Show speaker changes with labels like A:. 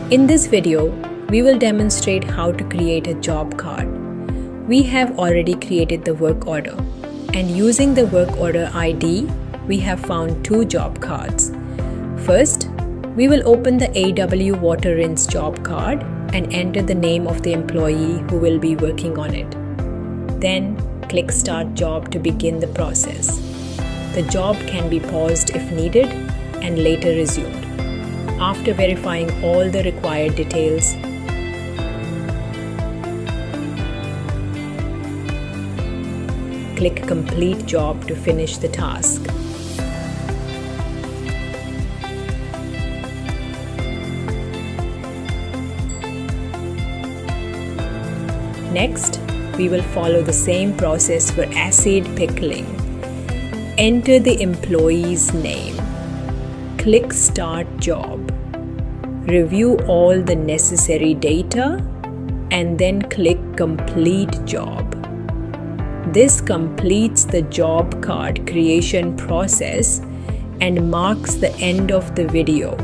A: In this video, we will demonstrate how to create a job card. We have already created the work order, and using the work order ID, we have found two job cards. First, we will open the AW Water Rinse job card and enter the name of the employee who will be working on it. Then, click Start Job to begin the process. The job can be paused if needed and later resumed. After verifying all the required details, click Complete Job to finish the task. Next, we will follow the same process for acid pickling. Enter the employee's name. Click Start Job. Review all the necessary data and then click Complete Job. This completes the job card creation process and marks the end of the video.